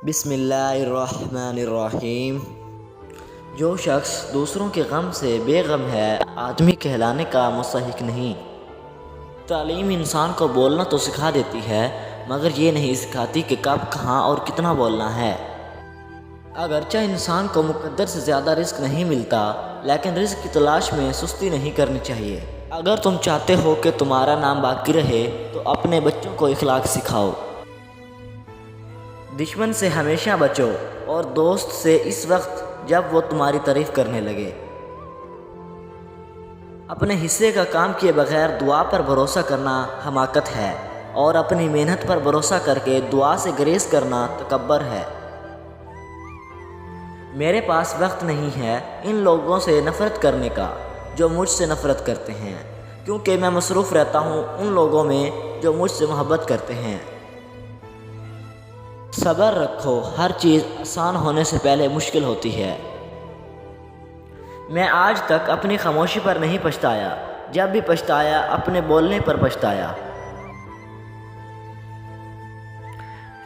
بسم اللہ الرحمن الرحیم۔ جو شخص دوسروں کے غم سے بے غم ہے، آدمی کہلانے کا مستحق نہیں۔ تعلیم انسان کو بولنا تو سکھا دیتی ہے، مگر یہ نہیں سکھاتی کہ کب، کہاں اور کتنا بولنا ہے۔ اگرچہ انسان کو مقدر سے زیادہ رزق نہیں ملتا، لیکن رزق کی تلاش میں سستی نہیں کرنی چاہیے۔ اگر تم چاہتے ہو کہ تمہارا نام باقی رہے تو اپنے بچوں کو اخلاق سکھاؤ۔ دشمن سے ہمیشہ بچو اور دوست سے اس وقت جب وہ تمہاری تعریف کرنے لگے۔ اپنے حصے کا کام کیے بغیر دعا پر بھروسہ کرنا حماقت ہے، اور اپنی محنت پر بھروسہ کر کے دعا سے گریز کرنا تکبر ہے۔ میرے پاس وقت نہیں ہے ان لوگوں سے نفرت کرنے کا جو مجھ سے نفرت کرتے ہیں، کیونکہ میں مصروف رہتا ہوں ان لوگوں میں جو مجھ سے محبت کرتے ہیں۔ صبر رکھو، ہر چیز آسان ہونے سے پہلے مشکل ہوتی ہے۔ میں آج تک اپنی خاموشی پر نہیں پچھتایا، جب بھی پچھتایا اپنے بولنے پر پچھتایا۔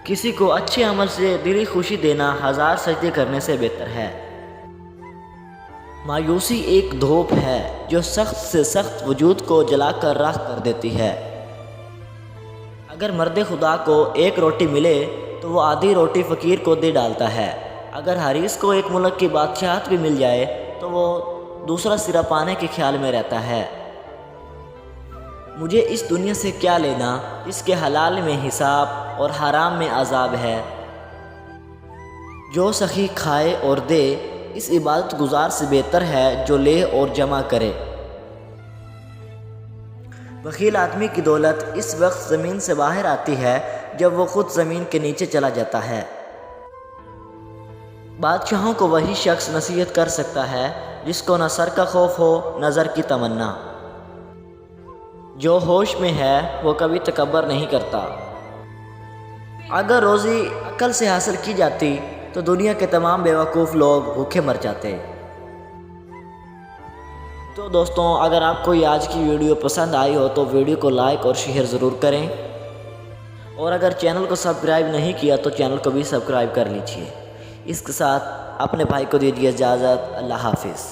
کسی کو اچھے عمل سے دلی خوشی دینا ہزار سجدے کرنے سے بہتر ہے۔ مایوسی ایک دھوپ ہے جو سخت سے سخت وجود کو جلا کر راکھ کر دیتی ہے۔ اگر مرد خدا کو ایک روٹی ملے تو وہ آدھی روٹی فقیر کو دے ڈالتا ہے۔ اگر حریص کو ایک ملک کی بادشاہت بھی مل جائے تو وہ دوسرا سرا پانے کے خیال میں رہتا ہے۔ مجھے اس دنیا سے کیا لینا جس کے حلال میں حساب اور حرام میں عذاب ہے۔ جو سخی کھائے اور دے اس عبادت گزار سے بہتر ہے جو لے اور جمع کرے۔ بخیل آدمی کی دولت اس وقت زمین سے باہر آتی ہے جب وہ خود زمین کے نیچے چلا جاتا ہے۔ بادشاہوں کو وہی شخص نصیحت کر سکتا ہے جس کو نہ سر کا خوف ہو نہ زر کی تمنا۔ جو ہوش میں ہے وہ کبھی تکبر نہیں کرتا۔ اگر روزی عقل سے حاصل کی جاتی تو دنیا کے تمام بیوقوف لوگ بھوکے مر جاتے۔ تو دوستوں، اگر آپ کو یہ آج کی ویڈیو پسند آئی ہو تو ویڈیو کو لائک اور شیئر ضرور کریں، اور اگر چینل کو سبسکرائب نہیں کیا تو چینل کو بھی سبسکرائب کر لیجئے۔ اس کے ساتھ اپنے بھائی کو دیجیے اجازت۔ اللہ حافظ۔